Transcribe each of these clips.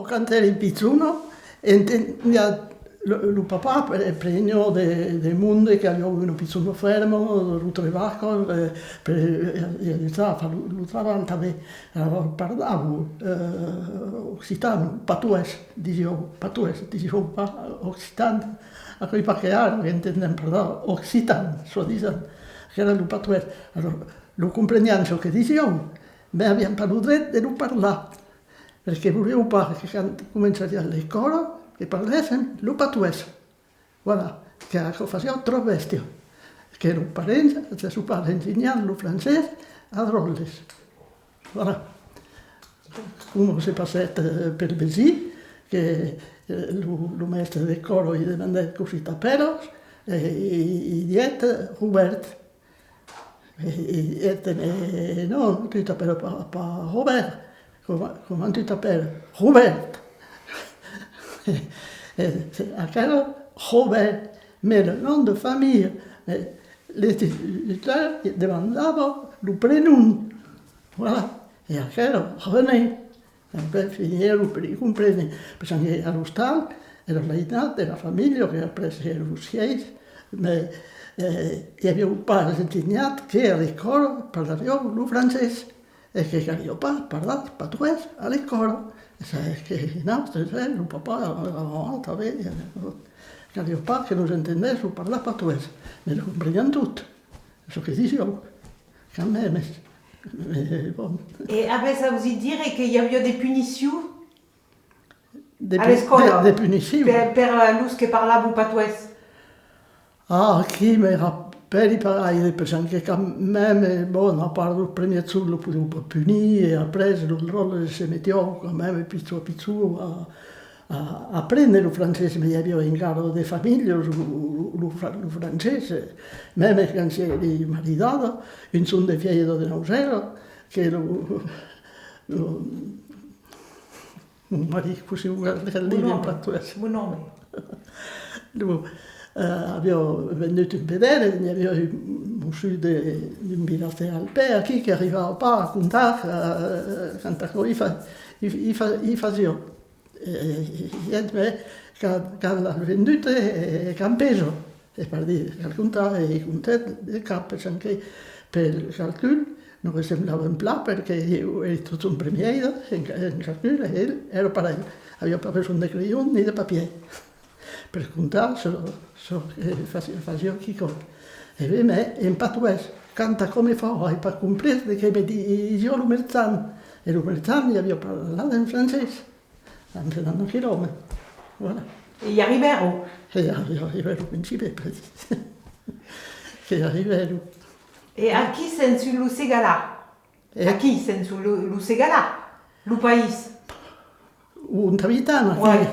Quando ero picciolo, il papà pregnò del mondo che aveva un piccolo fermo, tutto il vacco, parlavo occitano, dicevo occitano, a quei paccheari che intendono parlare occitano, che era il patuès. Allora, lo comprendiamo ciò che dicevo, ma abbiamo parlato di non parlare. Perché volevo pas che quando cominciavi all'ecola che parlassero lo patuès. Voilà, che faceva troppo bestia. Che ero parente, se si parla insegnare lo francese a Rolles. Voilà. Come si passava per Bézi, che lo maestro del coro gli demandava così a pelos, e diete Robert. E non, tu t'appelles pas Robert. Comment tu t'appelles? Robert. Alors, Robert, mais le nom de famille, l'instituteur demandava le prénom. Voilà. Et alors, René. Après, finire le comprendre. Parce qu'all'hostal, era l'edat de la famiglia che ha preso lo scienze, ma gli avevo pas insegnato che all'ecola parlavo lo francese. E che io parlavo patuès all'ecola. Che no, il papà aveva vedi, che io che non si intendesse parlare patuès, me lo comprendiamo tutto. Ce che dicevo, quand même. Bon. Et après ça vous dire qu'il y avait des punitions à l'école? Des punitions? Per los che parlavano patuès. Ah, chi mi rappelli pareil, perché quand même, bon, à part le premier tour, le pouvait punir, et après, le rôle se mettait quand même, pizzo a pizzo, a apprendere il francese, mi avevo in grado di famiglia, il francese, même quando si era maritato, in son de figlio di Nausero, che lo marito, così lì in patuès. Buon nome. Abbiamo venuto in vedere, ne abbiamo su un bilateral père qui arrivava pas a contare quando faceva. E quando l'ha venduto e campeggio, e per dire, al contare i contenti del capo, anche per il calcolo, non sembrava un plat perché io ero tutto un premiere, in calcolo, e ero pareil. Avevo pas besoin de crayon ni de papier. Per contare, facevo chi cosa. E me, in patuès, canta come fai per comprendere che mi dice lo merzano. E lo merzano gli avevo parlato in francese. Andando chilometri. Voilà. E gli arrivero? E arrivero principe, che arrivero. E a chi sensu lo segala? A chi sensu lo segala? Lo país? Un tabitano. Ouais.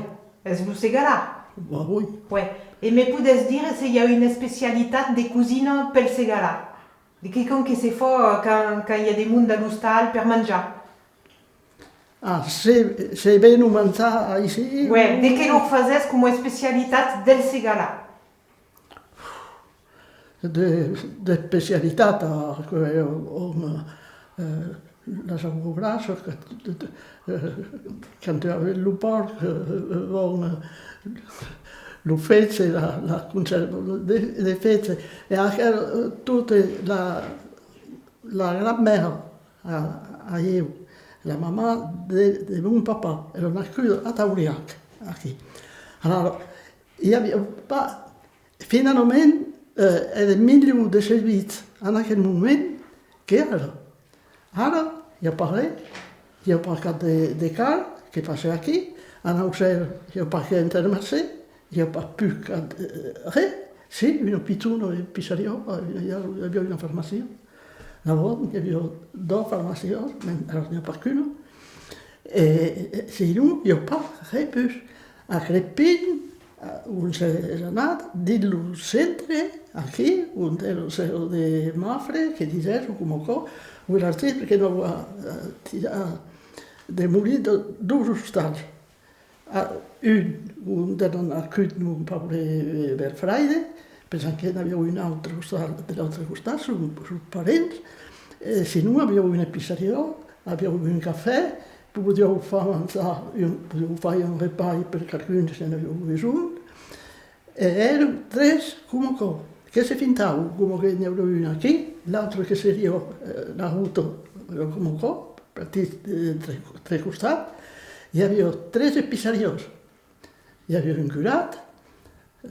Es lo segala? Oui. Ouais. Et me podes dire s'il y a une spécialité des cuisines per segala? De quelqu'un che se fa quand il y a des monde à l'hostal per mangiare? Ah, se venu mangiare ici? Ouais, de che lo fazes come specialità del segala? De specialità la sapevo grasso, quando avevo il porco, lo fece, la conservo, le fece, e anche tutta la grammaire a io. La mamma di mio papà era nata a Tauriac, qui. Allora, io avevo finalmente era meglio di servizio in quel momento che era. Allora, io ho parlato di Carl, che passava qui, a Nausero, io ho parlato in Termassé, io ho più sì, una pizzuno in pizzeria, abbiamo una farmacia. Lavoro, avevo due farmacie, alors il n'y a pas qu'une. Et sinon, il n'y a pas très peu. A Crepin, on s'est anat dins el centre, aquí, on era el seu de Mafre, que disais, com co, un artista perquè no va tirar de morir dos hostals. Un eren acut un poble Belfraide, pensant que n'hi havia un altre hostal de l'altre costat, són parents. Si no, hi havia una pizzeria, hi havia un cafè, potevo fare un repai per qualcuno se ne aveva bisogno. E erano tre come qua, che si fintavano come che ne avevo uno qui, l'altro che si era avuto come qua, partiti tre costati. Il y avait 13 pizzerios. Il y avait un curate,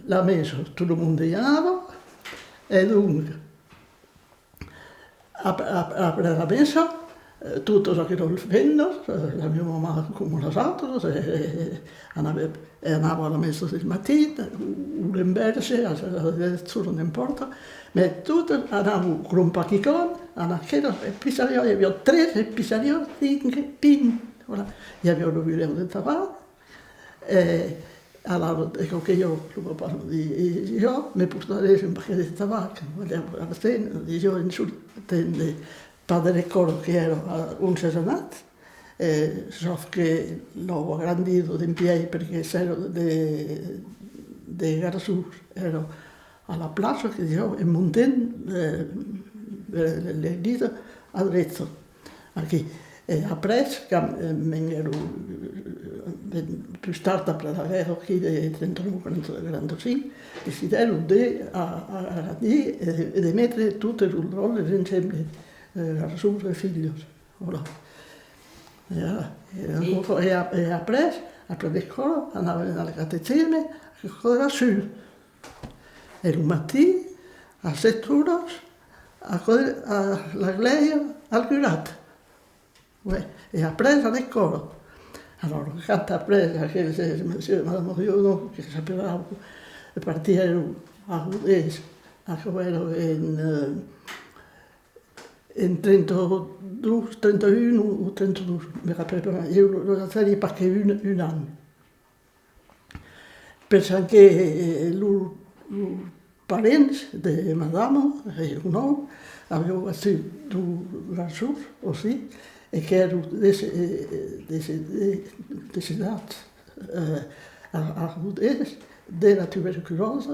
la messa, tutto il mondo y andava, e dunque, après la messa, tutto ciò che non venne, la mia mamma come le altre, andava alla messa del mattino, un imberse, solo non importa, ma tutto andava con un pacchetto, andava a pizzeria, il y avait 13 pizzerios, voilà. Il y avait le bureau de tabac, et alors, ecco che io parlo di io, mi portare un pacchetto di tabacco, alla cena, io in su tende padre Coro che era un cesanato, so che l'ho agrandito in piedi perché c'ero dei garçons, ero alla piazza che dicevo, e monten le dita a dritto, qui. E après, quand ero più tardi per la guerra qui del 39-45, desidero di mettere tutte le rolle insieme, ragazzi e figli. Voilà. E après l'école, andavo alla catechisme, cosa su. E il mattino, a 7 ore, alla gleia, al curato. Ouais. Et après, à l'école. Alors, quand après, monsieur Madame Oriono, che sapeva partire a Rodez, a quello in 32, 31 o 32, mi rappelle pas. Io l'ho fatto perché un anno. Perché i parenti di Madame, no, avevano due ragazzi, aussi, e che ero desiderato a Rodez della tubercolosi,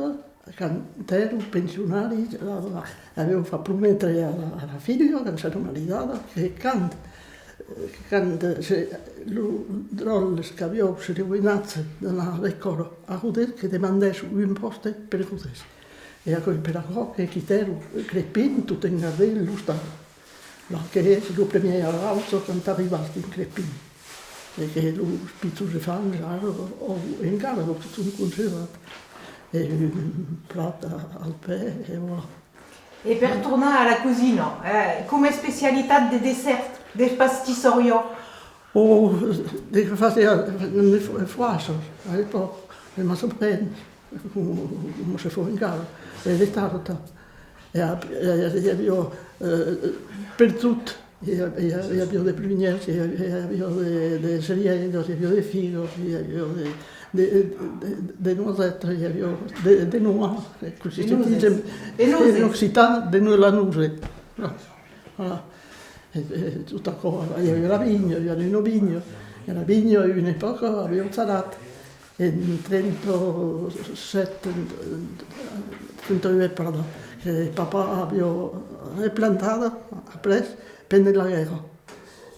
quando ero pensionato, avevo fatto promettere alla figlia, che si era maritata, che quando il rolle che avevo si rovinasse dall'ecolo a Rodez, che demandasse un posto per Rodez. E a quel pedagogo che ero crepino, tutto in gardello, lo stavo. Che è la prima volta quando arrivato in Crepino, perché lo spizzo di fanno o in gara lo sono conservato, e un prato al pè e voilà. E per tornare alla cucina, come specialità di dessert, del pastisserio? Oh, che faceva le froisse, all'epoca, le massoprene, come si fa in gara, e le tarte. E avevo per tutto, avevo dei prunieri, avevo dei cereali, avevo dei fighi, avevo dei noisette, avevo dei noix, così si dice in Occitano, dei noix la noce. Voilà. Tutta cosa, avevo la vigna, avevo un vigno, e la vigna in un'epoca avevo salato, e in 37, 38 pardon. Papà aveva riplantato après la guerra.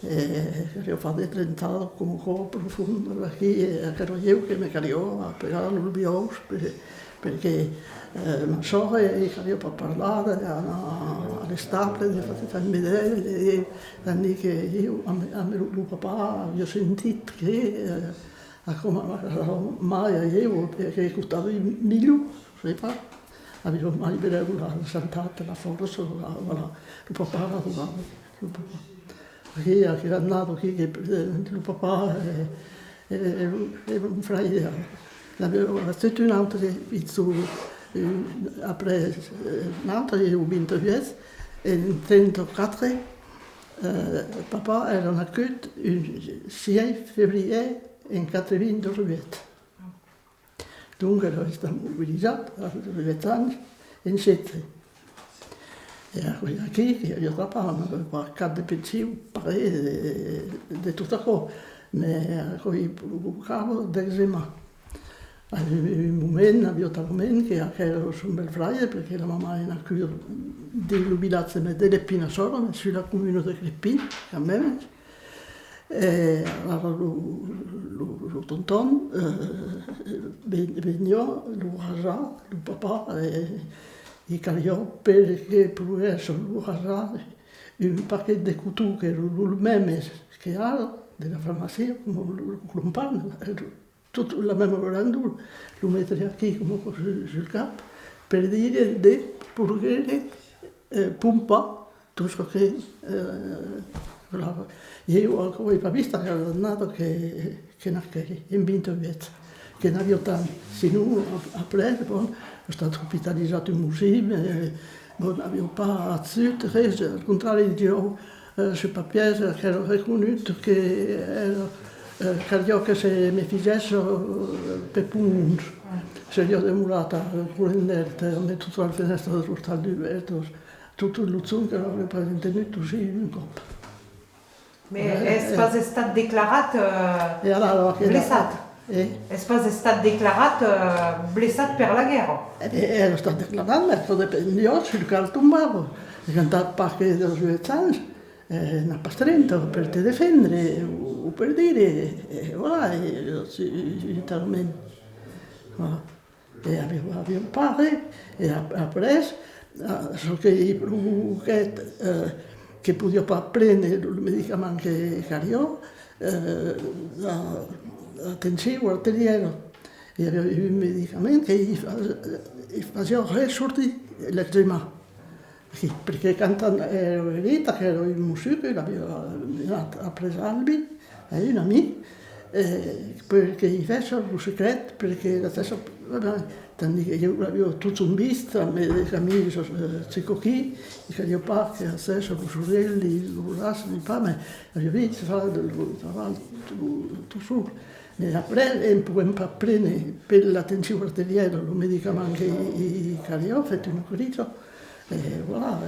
Avevo fatto 30 anni come un profondo perché ero io che mi carico a pagare l'ulbios perché ma so che io per parlare alle stable, mi ho fatto vedere e anni che io a mio papà avevo sentito che come mai io perché costava meglio, sai pas. Avevo mai veduto la santata, la forza, voilà. Il papà lavorava, il papà. Perché era nato qui, il papà era un fratello. Avevo fatto un'altra pizza, après un'altra, io ho vinto il e in 1934, papà era nato il 6 febbraio in 1988. Dunque ero stato mobilizzato a 20 anni in 7. E qui che io trattavo, qualche pensiero, parere di tutto ciò, ma poi bucavo d'eczema. Un momento, avevo un momento che ero su un bel fraio perché la mamma era qui di illuminazione delle Pinasole, sulla comune di Crepino, a me. E allora lo tonton veniva, lo rasa, lo papà e cariò perché potesse lo rasa un paquet de couteaux che erano le mêmes che ha della farmacia, come lo panno, tutto la même grandura, lo mettere qui come sul capo per dire di purgare pompa tutto che io ho come papista che era nato che nasce in 28 che ne avevo tanti, sinon après bon, sono stato ospitalizzato in musei, bon, avevo pas accès, al contrario io su papier che ero riconosciuto che era che se mi facessero per punti, se io demorata prendere, ho messo tutta la finestra dello stadio di Verto, tutto lo zucchero che avevo tenuto così in coppa. Mais est-ce pas estat declarat blessat? Est-ce pas estat declarat blessat per la guerra? Era stato declarato, ma io sul caltumbavo, ho cantato parte dei suoi anni, non pastrento per te difendere o per dire, e voilà, letteralmente. E avevo un padre, e après, so che i produchetti che potevo pas prendere il medicamento che cariò, l'attenzione arteriale. E avevo un medicamento che faceva risortire l'eczema. Perché quando ero venuta, che ero in museo, l'avevo preso Albi, e un amico, perché gli fecero un segreto, perché la stessa, tandis che io avevo tutto un visto, le camicie, qui, che io pas, che stesso, i sorelli, lo lascio di fame, avevo visto fare del lavoro tutto su. E après, un po' prendere per l'attenzione arteriale, il medicamento che io ho fatto un corito, e voilà,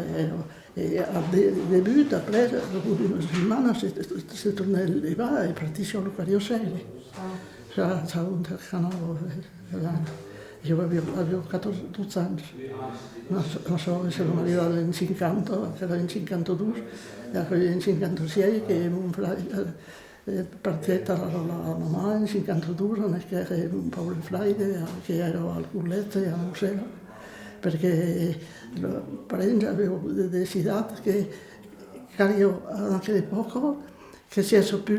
e al debut, après, dopo una settimana, si torna là e praticamente lo cario serio. C'è un canale. Io avevo 14 anni, non so se sono arrivato in 50, che era in 52, e in 56 che partita la mamma in 52, non è che era un po' in flight, che ero al culletto e al museo, perché parenti avevo deciso che io anche poco, che si è più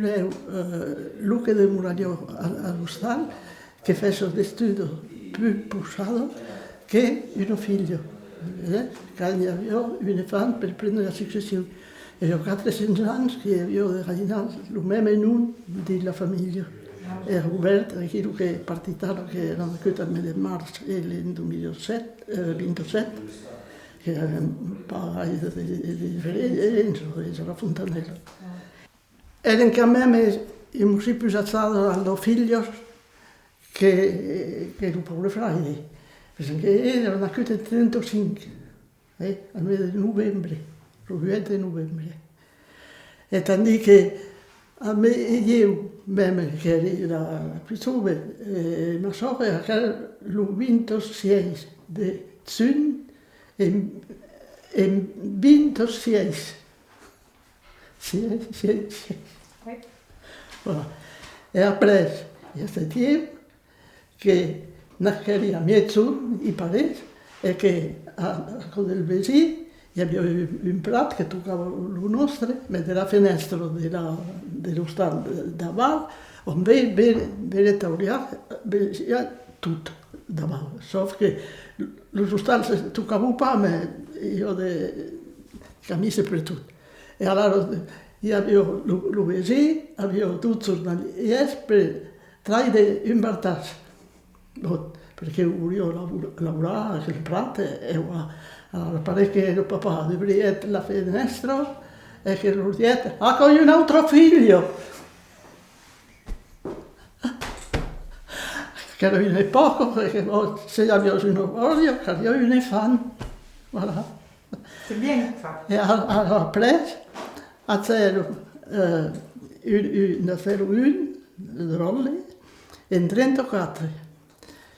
Luca de Muraglio all'Ustal, che fece dei studi più poussati che un figlio. Quando avevo una femme per prendere la successione. E ho 400 anni che avevo reginato il même nom della famiglia. E Roberto, quello che è partito, che era nato al mese di marzo nel 2027, che era un paio di differenze, era Fontanella. E anche a me mi si più stato ai figli che il Paolo Freire, perché era nato il 35, al mese di novembre, il 20 di novembre. E tandis che a me io, même che era più giovane, ma so che era il 26 di giugno e 26. Sì. Voilà. E après, il y a ce tempo che nasceria mio zio in Parigi e che con il vicino abbiamo un prato che toccava lo nostro, ma dalla finestra dello stand davanti, on vede tauriato, tutto davanti. Solo che lo stand toccava un po', ma io ho camicie per tutto. E allora io avevo lo vicino, avevo tutto giornalieri per trarre un bartaccio. Perché io lavoravo nel prato e allora pare che il papà doveva la finestra e che lo diede, con un altro figlio. Che era un poco, perché se avevo un voglio, che avevo un fan. Voilà. C'est bien ça. E allora après, c'era un rolle in 34.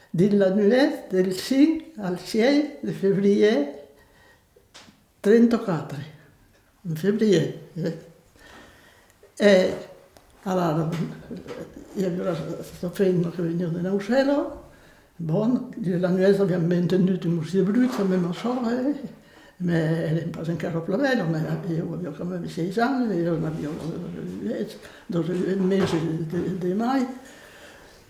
Della nuit del 5 al 6 di febbraio 34, in febbraio. E Allora, io avevo questo figlio che veniva da Nausello, bon, la nuit abbiamo ben tenuto in Murcia de Brut, même soirée, mais elle n'est pas encore pleurée, mais io avevo quand même 6 anni, io non avevo 12 mesi di mai.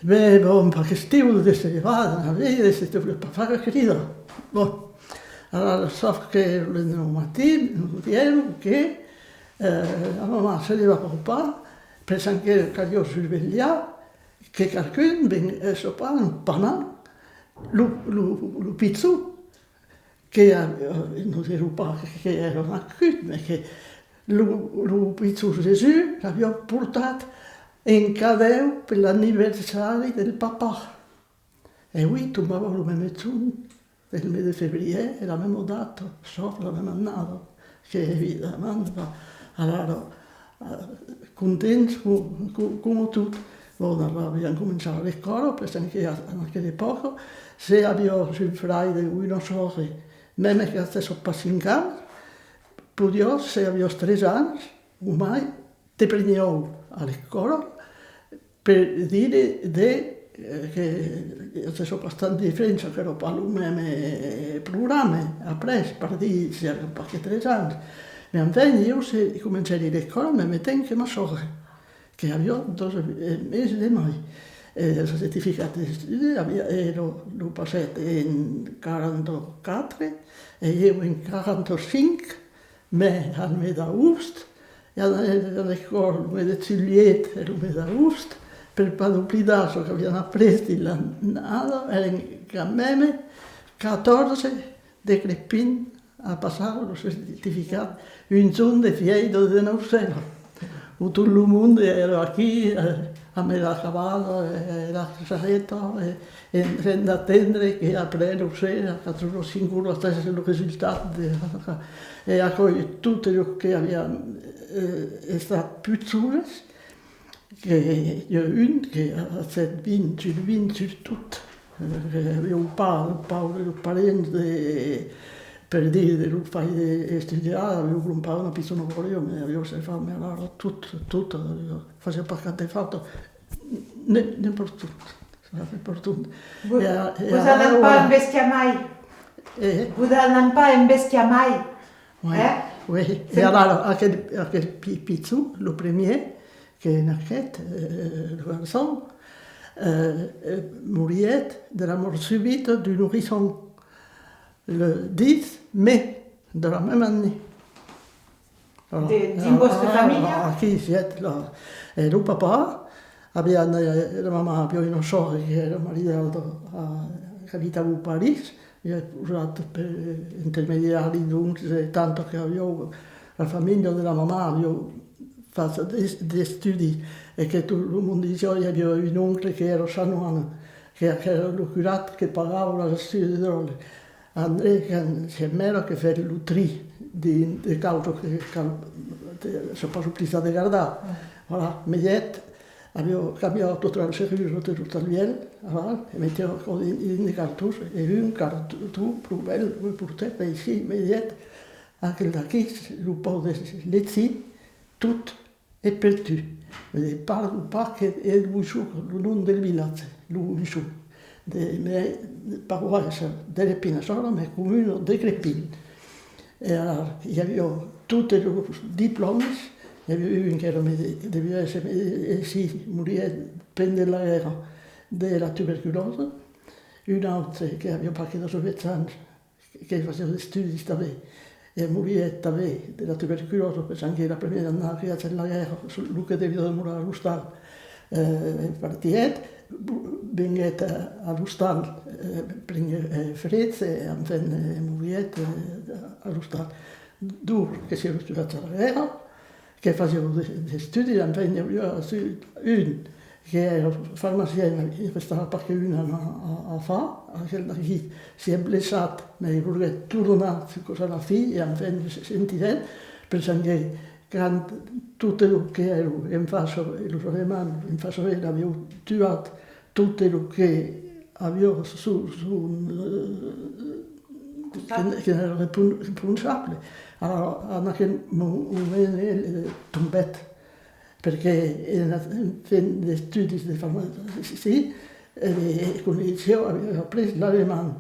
Mais bon, perché stivo di essere vada, non avevo, se tu vuoi fare credo. Bon, allora so che le mattino, non che la mamma se leva papà, pensa anche che io si sveglia, che qualcuno viene sopra un panà, lo pizzo, che non si rupa che era una crud, ma che lo pizzo Gesù l'aveva portato in cadeau per l'anniversario del papà. E oui, tu m'avais le même jour, il mese di febbraio, e l'abbiamo dato, sopra l'abbiamo andato, che evidentemente, allora, contenti come tutti, abbiamo cominciato le cose, perché anche poco, se abbiamo sul Friday una soirée, même che stesso passi in casa, per Dio, se abbiamo 3 anni, ormai, ti prendiamo alle cose, per dire che c'è abbastanza differenza che lo parlo come programma, après, partì sia un po' che 3 anni. Ma infine io se cominciai a dire cose, mi mettevo anche ma sorella, che avevo 2 mesi di mai. Il certificato di studio l'ho passato in 44 e io in 45, ma al mese d'agosto, e all'école il mese di Juliet e il mese d'agosto, per paduplidato che abbiamo preso l'anno, erano quand même 14 de Crespin a passare lo certificato, un giorno di fiero di Nausello. Tutto il mondo era qui, a me la cavallo, la carretta, e da attendere che après lo sera, che sono sicuro stesso il risultato. E a cui tutto quello che abbiamo stato più solo, che io un che ha vinto su tutto, avevo un paio di parenti per dire che fai studiare, avevo un paio di piccola io, ma avevo sempre fatto tutto, facevo perché fatto n'importe tutto. Vous n'allez pas investir mai. Vous n'allez pas investir mai. Oui. E allora anche pizzo, lo premier, che nascet, le garçon, mourit de la mort subite du nourrisson le 10 mai de la même année. Din vostra famiglia? Qui siete là. E il papà, la mamma aveva una sorella che era maritato che abitava a Parigi, e ha usato per intermediari dunque, tanto che avevo la famiglia della mamma aveva fatto dei studi e che tutto il mondo diceva che avevo un oncle che era sanoano, che era lo curato che pagava la studio di droga. André, c'est mère qui fait le tri des causes che sono pas supplita di guardare. Voilà, Mediet, avevo cambiato tutto il servirlo di tutto il miele, voilà, e mettevo in cartouche, e un cartouche più bello per te, e sì, Mediet, anche da qui, un po' di lezzi, tutto è per te. Parlo un po' che è il nome del villaggio, l'Uisciù. De paroisse de l'Épinassora, mais commune de Crespin. Et alors, il y avait tous les diplômes. Il y avait une qui devait être ici, mourir pendant la guerre de la tuberculose, une autre qui avait parti dans 7 ans, qui faisait des studi també, e mourir també de la tuberculose, perché anche la prima annata che c'è la guerra, lui che devia morire all'ospedale, partiet, vinguet a l'hostal, prengué freds e enfin moriet a l'hostal. Dur que si estudiat a la guerra, que facevo d'estudi, enfin hi havia un que era farmacien i restava perquè un a fa, aquell d'aquí si è blessat, mi volgué tornar a la fi e enfin sentirem, pensant que quand tot el que era en face, els alemans en face l'avevo tuat tot el que havia che era responsable. Allora, en aquell moment tombet, perché era fin dei studi di farmacia, e con il liceo aveva preso l'alemán.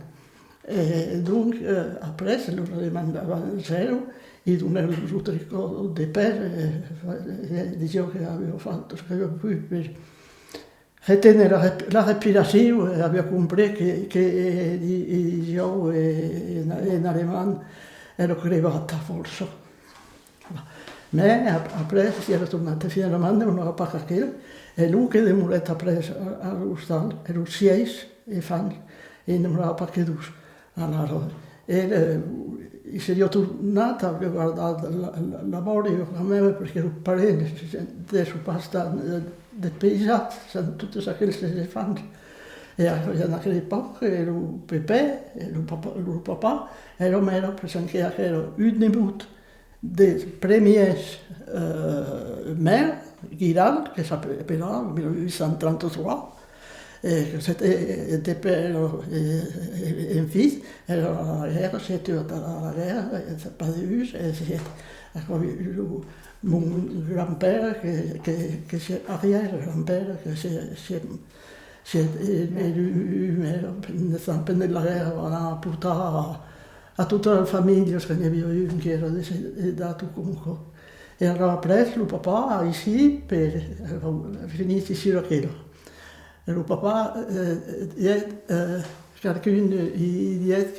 Et donc, après, l'alemán davant zero, i donava tutto il ricordo dei père, dicevo che avevo fatto, che avevo più per retenere la respirazione, e avevo compreso che io in alemán ero arrivata forse. Ma après, si era tornata fino alla mano, non aveva pas quello, e lui che demorava preso all'ostal, ero 6 e fan, e non aveva pas quello. Allora, se io tornata, avevo guardato la morte con me, perché ero parente, adesso basta del paesaggio, sono tutte quelle che si fanno. E a quell'epoca ero Pepe, ero papà, ero meno, perché ero un debut des premiers maires, Guirald, che s'appelava en 1833, que c'était père et un fils, alors la guerre, c'était à la guerre, c'est pas de us, et c'est mon grand-père, que c'est arrière-grand-père, que c'est élu, mais sempre nella guerra, l'ha portato a tutta la famiglia, che ne aveva uno che era dato comunque. E allora preso il papà ici per finire sur quello. E il papà qualcuno gli dice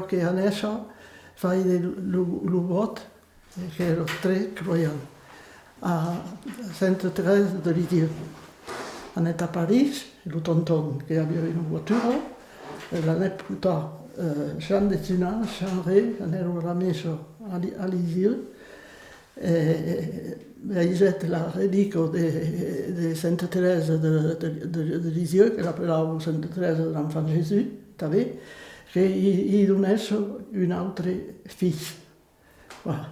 che adesso fai il voto, che era 3 croyants, a Sainte-Thérèse de Lisieux. On est à Paris, le tonton qui avait une voiture, l'année plus tard, Jean de Tunas, Jean Ré, on era messo a Lisieux. Ils étaient la relique de Sainte Thérèse de Lisieux, che l'appellavano Sainte Thérèse de l'Enfant Jésus, savez, che gli donnassero un altro figlio. Voilà.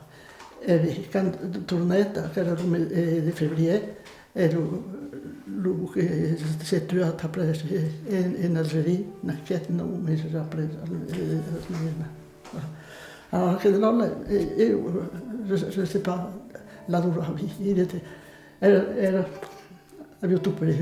E quando tornata, che era il mese di febbraio, lui che si è trovato preso in Algeria, un mese preso alors que là, je ne sais pas, là où il était, elle avait tout pris.